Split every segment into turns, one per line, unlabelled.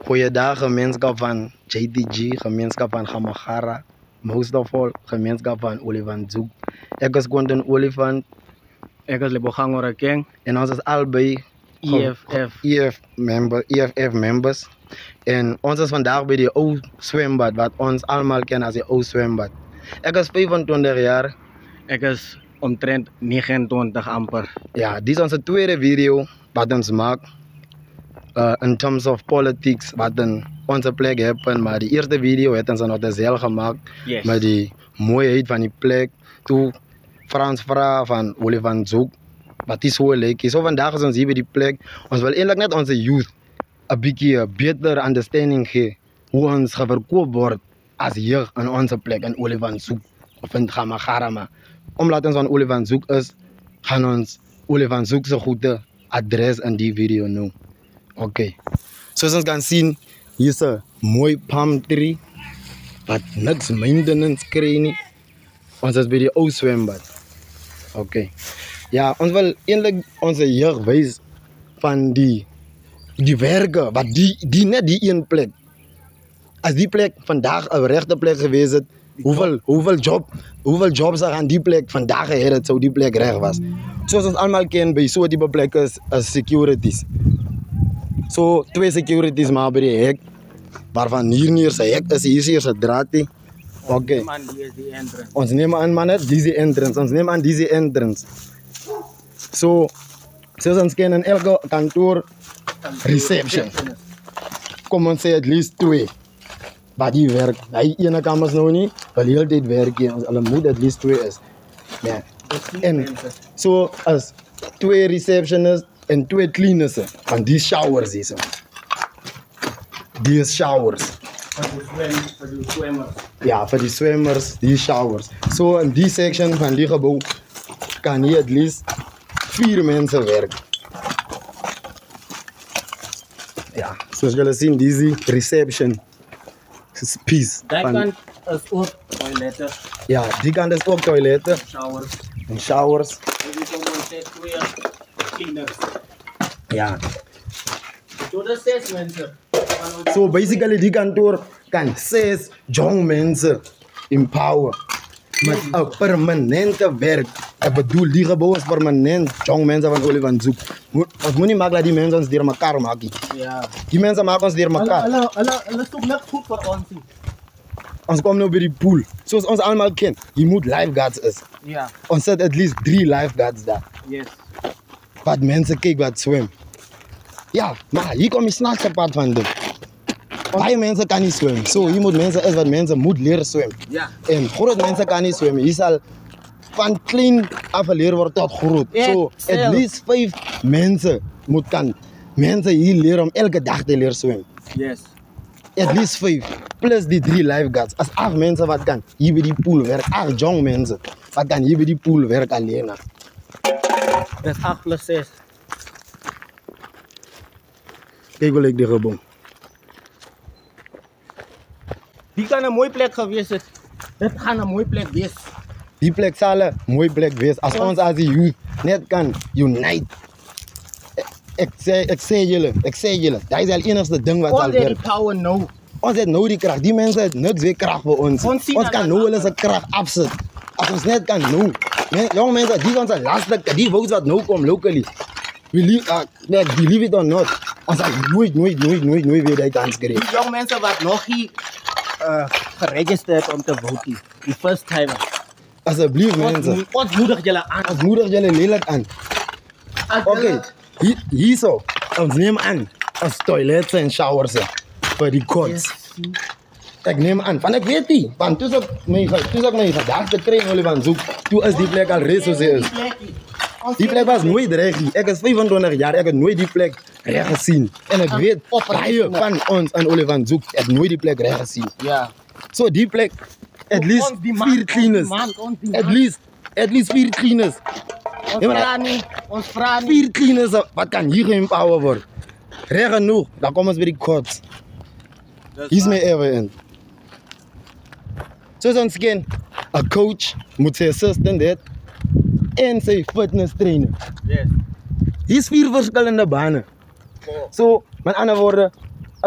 Goeiedag gemeenskap van JTG, gemeenskap van Gamagara, most of all gemeenskap van Olifantshoek. Ek is Quentin Olifant.
Ek is Lebogang Orakeng.
En ons is albei EFF members. En ons is vandaag bij die ou zwembad, wat ons allemaal kennen als die ou zwembad. Ek is 25 jaar.
Ek is omtrent 29 amper.
Ja, dit is onze tweede video wat ons maakt. In terms of politics, wat in onze plek hebben. Maar die eerste video heeft ons nog de zeil gemaakt.
Yes.
Met die mooiheid van die plek. Toen Frans vraag van Olifantshoek. Wat die zo leuk is. Zo vandaag is ons hier bij die plek. Ons wil eigenlijk net onze youth een beetje beter understanding geven. Hoe ons verkoopt wordt als jeugd aan onze plek in Olifantshoek. Of in Gamagara. Maar omdat ons van Olifantshoek is, gaan ons Olifantshoek zijn goede adres in die video noemen. Oké. Zoals we kan zien, hier is een mooi palm tree. Wat niks maintenance krijgt. Ons is bij die oude zwembad. Oké. Ja, ons wil eigenlijk onze jeugd wijzen van die werken. Wat die net die één plek. Als die plek vandaag een rechte plek geweest is, hoeveel jobs er aan die plek vandaag gehad zou die plek recht was. Zoals we allemaal kennen bij zo'n type plek is securities. Zo 2 securities maar bij de hek. Waarvan hier is een hek, hier is een draad. Oké. Ons nemen aan man het deze entrance. Ons nemen aan deze entrance. Zo, zoals ons kennen elke kantoor reception. Kom ons zeggen at least 2. Maar die werkt. Hij ene kamers nou niet. Wel heel tijd werken. Ons alle moet at least 2 is. Ja. En zo als 2 receptionists en 2 cleaners van die showers hier zo. Die showers.
Voor die zwemmers.
Ja, voor die zwemmers, die showers. Zo in die section van die gebouw kan hier at least 4 mensen werken. Ja, zoals jullie zien, die reception piece.
Die kant is ook toiletten.
Ja, die kant is ook toiletten.
Showers.
En showers.
En die komen steeds 2 cleaners.
Ja.
Tot de 6 mensen.
So basically die kantoor kan 6 jong mensen empower. Met een permanente werk. Ik bedoel, die gebouw is permanent. Jong mensen van Olifantshoek. Ons moet niet maken dat die mensen ons door elkaar maken.
Ja.
Die mensen maken ons door elkaar.
Hulle zoeken net goed voor ons.
Ons komen nu bij die pool. Zoals ons allemaal kennen. Je moet lifeguards is.
Ja.
Ons zet at least 3 lifeguards daar.
Yes.
Wat mensen kijken wat zwemmen. Ja, maar hier kom je s'nachts apart van dit. Bij mensen kan niet zwemmen. Zo, hier moet mensen is wat mensen moeten leren zwemmen.
Ja.
En groot mensen kan niet zwemmen. Je zal van klein af leren worden tot groot. Zo, at least 5 mensen moet kan. Mensen hier leren om elke dag te leren zwemmen.
Yes.
At least 5. Plus die 3 lifeguards. Als 8 mensen wat kan, hier bij die pool werken. 8 jong mensen. Wat kan hier bij die pool werken alleen.
Dat is 8 plus 6.
Kijk wel ik de gebouw.
Die kan een mooie plek geweest zijn. Dat gaat een mooie plek wees.
Die plek zal een mooie plek wees. Als ons als de youth net kan unite. Ik zeg jullie. Dat is het enigste ding wat zal werken.
All power now.
Ons heeft nou die kracht. Die mensen hebben niks weer kracht voor ons. Ons kan nou wel eens een kracht afzetten. Als ons net kan nou. Jonge mensen, die van zijn lastig. Die votes wat nou komt locally. Believe it or not. Ons zal nooit weer die kans krijgen.
Die jonge mensen wat nog hier geregistreerd om te voten. Die first time.
Alsjeblieft mensen.
Ons moedig jullie aan.
Ons moedig jullie lelijk aan. Oké. Hier zo. Ons nemen aan. Als toiletten en showers. Voor die kots. Ik neem aan. Van ik weet niet. Want toen zou ik mijn gedachten krijgen Olifantshoek. Toen is die plek al reeds zo is. Die plek was nooit recht. Ik is 25 jaar. Ik heb nooit die plek recht gezien. En ik weet, rijden van ons aan Olifantshoek heb nooit die plek recht gezien.
Ja.
Zo die plek, at least 4 cleaners. At least 4 cleaners.
Ons vraag
4 cleaners, wat kan hier geempower worden? Recht genoeg, dan komen ze bij die kots. Hier is mijn even in. Zoals ons kennen, een coach moet zijn assistent en zijn fitness trainer.
Yes.
Hier is 4 verschillende banen. Zo, met andere woorden,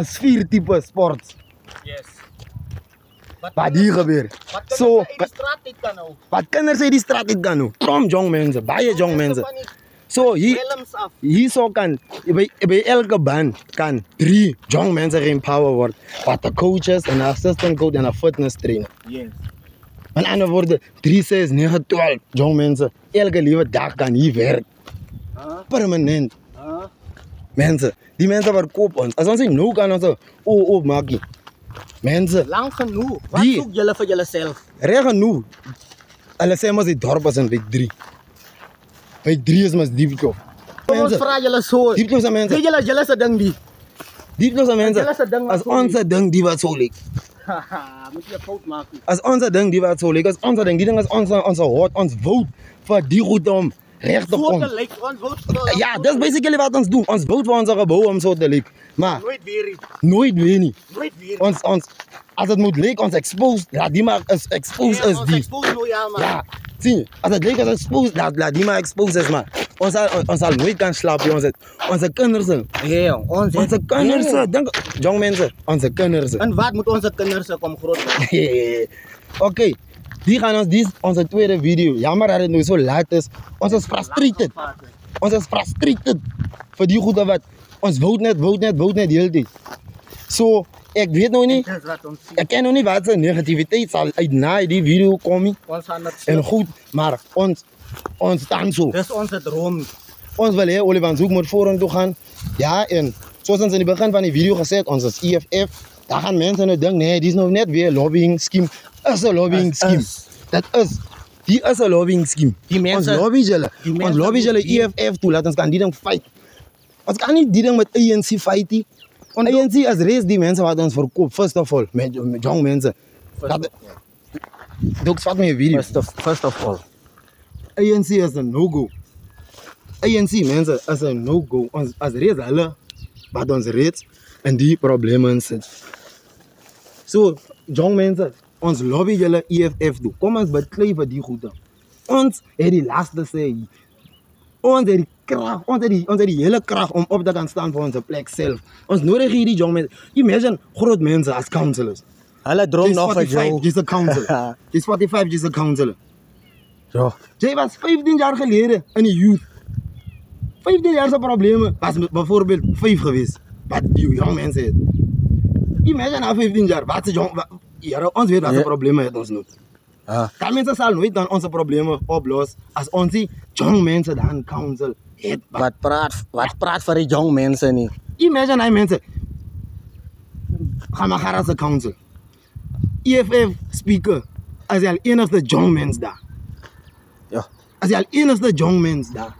is 4 tipe sports.
Yes.
Wat hier gebeur. So,
die straat dit kan nou.
wat kinders uit die straat het kan nou. Krom jong mense, baie jong mense. So hier so kan by elke band kan 3 jong mense geempower word. Wat de coaches en de assistant coach en een fitness trainer.
Yes.
Met andere woorden, 3, 6, 9, 12 jong mensen. Elke liewe dag kan hier werken. Permanent. Mensen, die mensen verkopen ons. Als ons niet nou kan ons maken. Mensen.
Lang genoeg. Wat zoek jullie voor jullezelf?
Reg genoeg. Hulle sê mos die dorp is in week 3. Week 3 is mos diepkloof.
Ons vra julle so.
Diepkloof se mense.
Weet julle se ding die.
Diepkloof se mense. As ons ding die wat so lyk.
Haha, moet jy fout maak.
As ons ding die wat so lyk, as ons ding, die ding is ons hoort, ons vote vir die goed om reg te kom. Ja, dis basically wat ons doen. Ons vote vir ons gebou om so te lyk. Maar
nooit weer nie.
Nooit weer nie.
Nooit weer.
Ons as dit moet lyk, ons expose, laat die maar is expose is die.
Expose nou ja man.
Ja. Sien, as dit lyk as expose, laat die maar expose is maar. Ons sal nooit kan slaap ons kinders.
Ja, ons
kinders, dink jong mense, ons kinders.
En wat moet onze kinders kom groot maak?
Okay. Die gaan onze tweede video. Jammer dat het nu zo laat is. Ons is frustrated. Ons is frustrated voor die goede wat. Ons vote net heel tijd. So, ik weet nog niet. Ik ken nog niet wat zijn negativiteit zal uit na die video komen. En goed, maar ons staan zo.
Dat is onze droom.
Ons wil Oliver van Zoek moet vorentoe gaan. Ja, en zoals ons in het begin van die video gezegd, ons is EFF. Daar gaan mensen nu denken, nee, die is nog net weer lobbying scheme. Is een lobbying scheme. Die is een lobbying scheme.
Die mensen,
ons lobby jullie EFF toe, laat ons kan die ding fight. Ons kan niet die ding met ANC fighten. ANC is reeds die mensen wat ons verkoopt, first of all, met jong mensen. Doe wat met je video.
First of all.
ANC is een no-go. ANC mensen is een no-go. Als reeds alle, wat ons reeds in die problemen zit. So, jong mensen, ons lobby jullie EFF toe. Kom ons beklei vir die goede. Ons het die laatste sê. Ons het die kracht, ons het die hele kracht om op te gaan staan voor onze plek zelf. Ons nodig hier die jong mensen. Imagine groot mensen als councillors.
Hulle droom nog vir jou.
Jy's 'n councillor. Jy's 45, jy's 'n councillor.
Ja.
Jy was 15 jaar geleden in die youth. 15 jaar se probleme was bijvoorbeeld 5 geweest. Wat die jong mensen het. Imagine na 15 jaar, wat is jong... Ja, ons weet wat de problemen het ons nu. Kan mensen zal nooit dan onze problemen oplossen als ons die jong mensen dan council het.
Wat praat voor die jong mensen niet?
Imagine die mensen. Ga maar gaan als een council. EFF speaker, als je al enigste jong mens daar.
Ja.
Als je al enigste jong mens daar.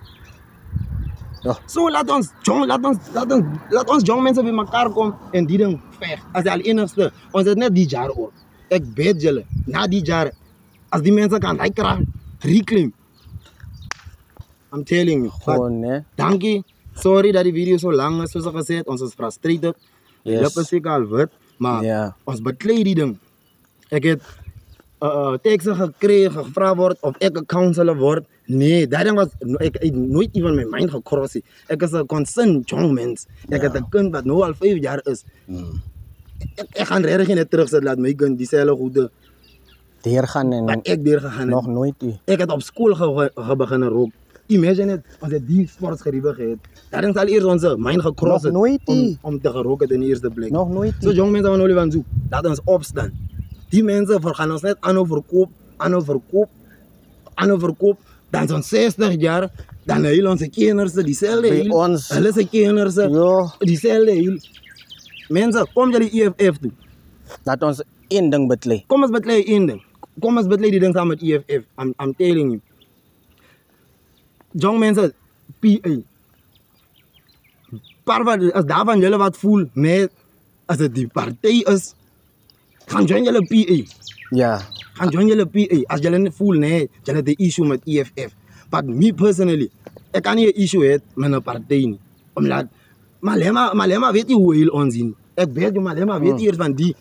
Ja.
So laat ons jong mensen bij elkaar komen en die ding vecht. Als je al enigste, ons het net die jaar ook. Ik weet jullie, na die jaar, als die mensen kan die kracht reclaim. I'm telling you.
Gewoon, hè?
Dank je. Sorry dat die video zo lang is, zoals gezegd. Ons is frustrated.
Yes.
Dat is zeker al wat. Maar ons bekleed die ding. Ik heb teksten gekregen, gevraagd wordt of ik een counselor word. Nee, dat ding was, ik nooit even mijn mind gecrossed. Ik is een concerned jong mens. Ik heb een kind wat nu al 5 jaar is. Ik ga er niet terugzetten, laat mijn kind diezelfde goede.
Deurgaan en
wat ik deurgegaan
nog nooit.
Ik heb op school beginnen roken. Imagine het, als je die sportsgerieven gehad. Daarin zal eerst onze mind gecrossed om te geroken in de eerste plek.
Nog nooit.
Zo jong mensen van Oliver Zoek, laat ons opstaan. Die mensen gaan ons net aan verkoop. Dan zo'n 60 jaar, dan heel onze kinders, diezelfde heel. Hulle zijn kinders, diezelfde heel. Mensen, kom jullie EFF toe.
Laat ons één ding betlei.
Kom eens betlei één ding. Kom eens betlei die ding samen met EFF. I'm telling you. Jong mensen, PA. Als daarvan jullie wat voelen, nee, als het die partij is, gaan join jullie PA.
Ja.
Gaan join jullie PA. Als jullie niet voelen, nee, jullie de issue met EFF. But me personally, ik kan niet een issue hebben met een partij niet. Omdat, maar weet je hoe heel ons zien. Ik weet je, maar weet je van die.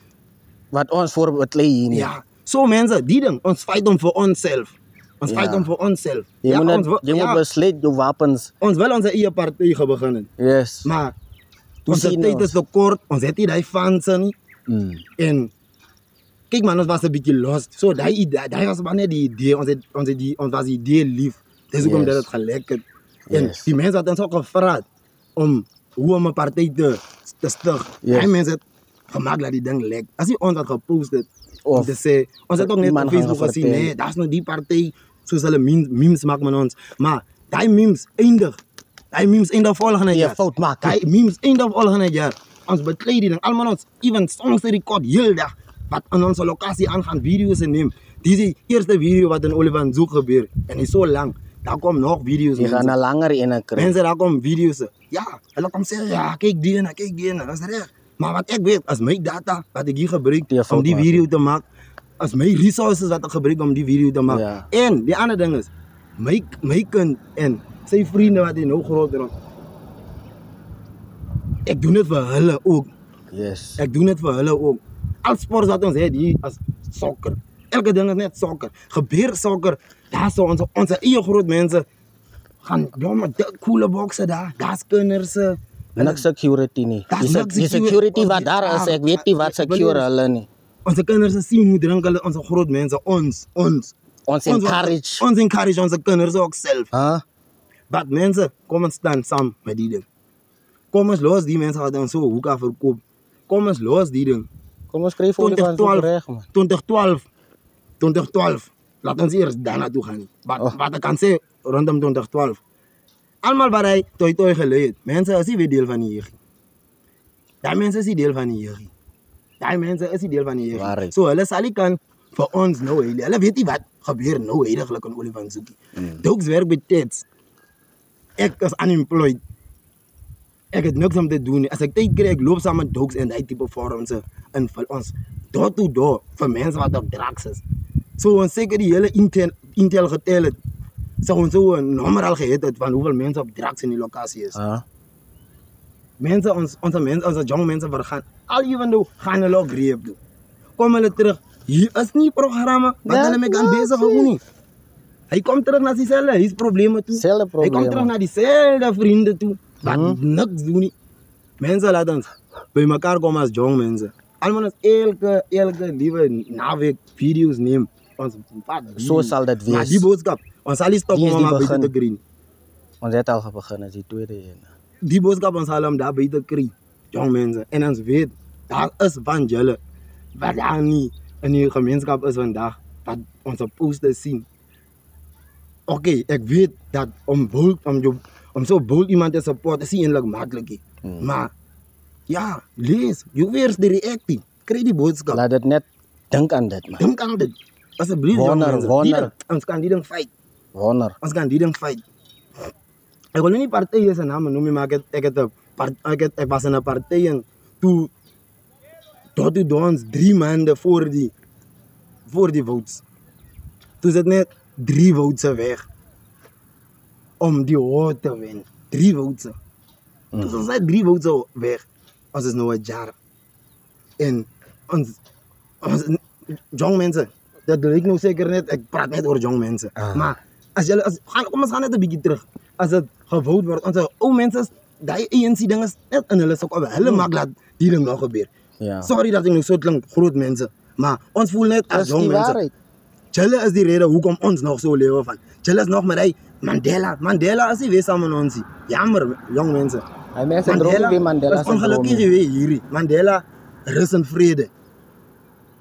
Wat ons voor betlei hier niet.
Ja. Zo mensen, die ding, ons fight om voor onszelf. Ons fight om voor onszelf.
Je moet besluiten je wapens.
Ons wil onze eigen partij gaan beginnen.
Yes.
Maar Onze tijd is te kort, ons het niet die fans nie. En kijk man, ons was een beetje lost. So, die was maar net die idee, ons was die idee lief. Dus ook omdat het gelijk het. En die mensen hadden ons ook gevraagd om hoe om een partij te stichten. Die mensen het gemaakt dat die ding lekt. Als die ons had gepost het, om te zeggen, ons had ook net op Facebook gezien, nee, dat is nog die partij. Zo zullen memes maken met ons. Maar die memes eindig volgende jaar.
Fout maken.
Die memes eindig volgende jaar. Ons bekleding, allemaal ons, even songs record heel dag. Wat aan onze locatie aangaan, video's nemen. Die is de eerste video wat in Olifantshoek gebeurt. En die is zo lang. Daar komen nog video's.
Die gaan er langer in een kring.
Mensen, daar komen video's. Ja, en dan komen zeggen, ja, kijk die ene, dat is recht. Maar wat ik weet, als mijn data, wat ik hier gebruik om die video te maken. Als mijn resources wat ik gebruik om die video te maken. Ja. En die andere ding is, mijn kind en zijn vrienden wat die nou groter worden. Ik doe het voor hulle ook.
Yes.
Ik doe het voor hulle ook. Als sport wat ons heeft hier, als soccer. Elke ding is net soccer. Gebeurt soccer. Daar zijn onze eigen groot mensen. Gaan met coole boksen daar. Daar is kinders.
Niks security niet. Die security wat daar is, ik weet niet wat secure hulle niet.
Onze kinders zien hoe drinken onze groot mensen. Ons
encourage.
Ons encourage onze kinders ook zelf. Maar mensen, kom eens staan samen met die ding. Kom eens los, die mensen gaan zo hoeka verkopen. Kom eens los, die ding.
Kom eens schrijven voor de terecht, man.
2012. Laat ons eerst daar naartoe gaan. Wat ik kan zeggen, rondom 2012. Allemaal waar hij toi geleid. Mensen is weer deel van die jeugd. Die mensen is deel van die jeugd. Die mensen is deel van die jeugd. Zo, hulle sal kan voor ons nou heel. Hulle weet niet wat gebeurt nou eigenlijk in Olifantshoek. Dogs werk bij Teds. Ik is unemployed. Ik heb niks om te doen. Als ik tijd krijg, loop samen met dogs en die type forums en voor ons door to door voor mensen wat op drugs is. Zo ons zeker die hele intel geteld. Zo ons zo een nummer al gehad van hoeveel mensen op drugs in die locatie is. Mensen, onze jonge mensen vergaan. Al even doen, gaan hulle ook greep doen. Kom hulle terug. Hier is niet programma. Wat hulle mee gaan bezig ook niet. Hij komt terug naar diezelfde, hij is problemen toe. Hij komt terug naar diezelfde vrienden toe. Wat niks doen niet. Mensen laten ons bij elkaar komen als jong mensen. Allemaal als elke lieve naweek video's nemen.
Zo zal dat wezen.
Maar die boodschap, ons zal niet stoppen om buiten te krijgen.
Ons heeft al begonnen, die tweede ene.
Die boodschap ons zal om daar buiten te krijgen. Jong mensen. En ons weet, daar is van jullie. Wat daar niet in die gemeenschap is vandaag. Wat onze posters zien. Oké, ik weet dat om zo bold iemand te supporten is niet eigenlijk makkelijk. Maar ja, lees. Je weerst de reactie. Krijg die boodschap.
Laat het net, denk aan dit man.
Denk aan dit. Alsjeblieft,
wonder.
Ons kan die ding fight.
Wonder.
Ons kan die ding fight. Ik wil niet partijen zijn namen noemen, maar ik was in een partij en toen tot ons 3 maanden voor die votes. Toen zit net 3 votes weg om die hoor te winnen. 3 votes. Toen zijn 3 votes weg. Ons is nu een jaar. En ons jong mensen, dat doe ik nou zeker net. Ik praat net over jong mensen. Maar kom eens gaan net een beetje terug. Als het gevoerd wordt, onze oude mensen, die ANC-dingen is net in hulle sok. Hulle maakt dat die ding nog gebeuren. Ja. Sorry dat ik nog zo klink, groot mensen. Maar ons voelen net als jong mensen. Chille is die reden hoekom ons nog zo leven van. Chille is nog met hij. Mandela is die weer samen met ons. Jammer, jong mensen. Mandela is ongelukkig weer hier. Mandela rust in vrede.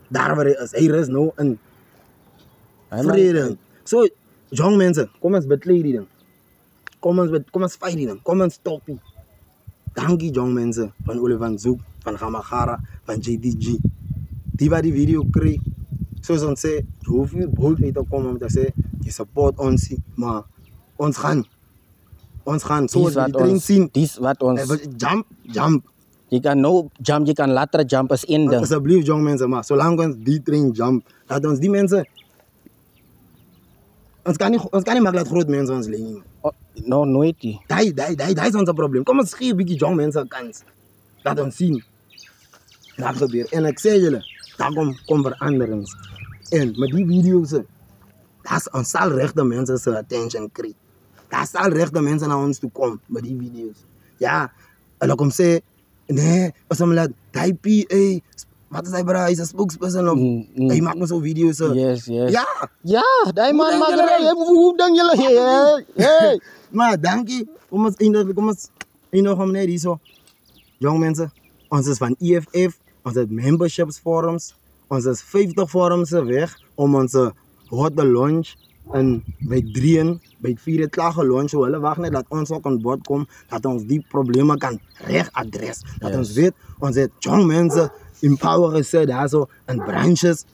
Daar waar hij is. Hij rust nou in vrede. Zo, jong mensen, kom eens bekleed die ding. Kom eens fight die ding. Kom eens stoppen. Dank je jong mensen van Olifantshoek, van Gamagara, van JDG. Die waar die video kreeg. Zoals ons zei, je hoeft niet bold mee te komen om te zeggen, je support ons, maar ons gaan. Zoals die train zien.
Die is wat ons...
Jump.
Je kan no jump, je kan later jump als in ding.
Alsjeblieft jong mensen, maar zolang ons die train jump, laat ons die mensen... Ons kan niet maken dat groot mensen ons leven.
No, nooit die.
Dat is ons probleem. Kom eens geef een beetje jong mensen een kans. Laat ons zien. Dat gebeurt. En ik zei jullie, daar komt verandering. En met die video's, ons zal rechte mensen zijn attention krijgen. Daar zal rechte mensen naar ons toe komen met die video's. Ja, en dan komt ze, Nee, as hom laat die PA, wat is hy bra? Hy's 'n spokesperson of hy maak mos so video's.
Yes.
Ja,
Ja, daai man
dink
maak
julle?
hoe dink julle? Hey.
maar dankie. Kom ons eindig hom net hierso. Jong mense, ons is van EFF, ons het memberships forums, ons is 50 forums weg om ons hotte lunch en by 3 en by 4 het klaar gelunch, so hulle wag net dat ons ook aan bod kom, dat ons die probleme kan reg adres, dat ons weet, ons het jong mense empower gesê daarso in branches.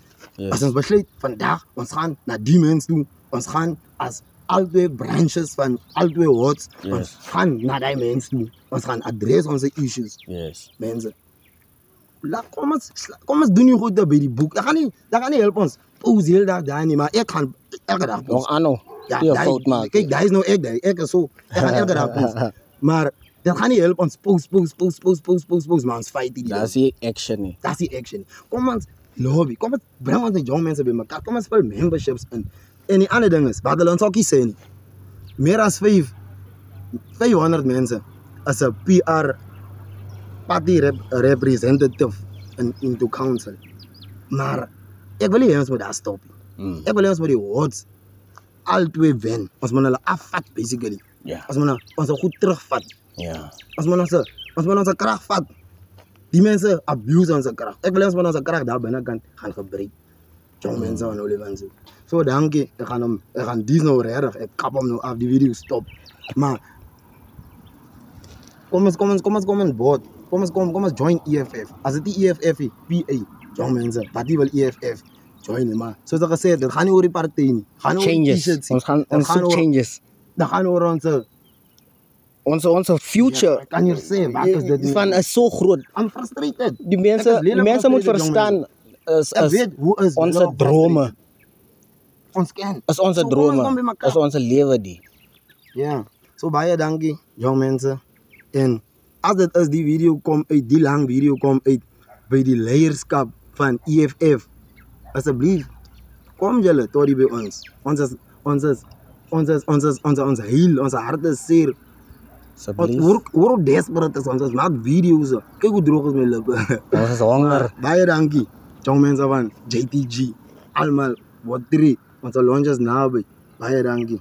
As ons besluit vandag, ons gaan na die mense toe, ons gaan as albei branches van albei wards, ons gaan na die mense toe, ons gaan adres onze issues.
Yes.
Mense, kom ons doen nie goed by die boek, dat gaan nie help ons, pause heel dag daar nie, maar ek gaan elke dag pause.
Nog anno, die fout maak.
Kijk, daar is nou ek is so, ek gaan elke dag pause. Maar dat gaan nie help ons pause, maar ons fight die
Dat is die action nie.
Dat is die action. Kom ons lobby, kom ons bring ons die jong mense by mekaar, kom ons vul memberships in. En die ander ding is, wat hulle ons ook nie sê nie, meer as 500 mense as 'n PR party representative into council. Maar ek wil nie hê ons moet daar stop nie. Ek wil hê ons moet die wards al twee wen. Ons moet hulle afvat basically.
Ja.
Ons moet ons goed terugvat.
Ja.
Ons moet ons krag vat. Die mense abuse onze krag. Ek wil hê ons moet onze krag daar binnekant gaan gebruik. Jong mense van Olifants. So dankie. Ek gaan dis nou reg. Ek kap hom nou af, die video stop. Maar kom ons board. Kom ons join EFF. As dit die EFF is, PA, jong mense, wat wil EFF join, maar soos ek gesê het, dit gaan nie oor die party nie. Gaan oor
Changes. Ons gaan changes.
Dan gaan oor
Onze future.
Kan jy sê, wat is dit?
Van is so groot.
I'm frustrated.
Die mense moet verstaan is onze drome.
Ons ken.
Is onze drome. Is onze lewe die.
Ja. So baie dankie, jong mense. En as dit is die video kom uit, die lang video kom uit by die leierskap van EFF, asseblief kom julle tot die by ons. Ons heel, ons hart is seer. Hoe desperate is ons maak video's. Kyk hoe droog is my lippe.
Ons is honger.
Baie dankie, jong mense van JTG, almal, wat 3, ons lunch is naby. Baie dankie.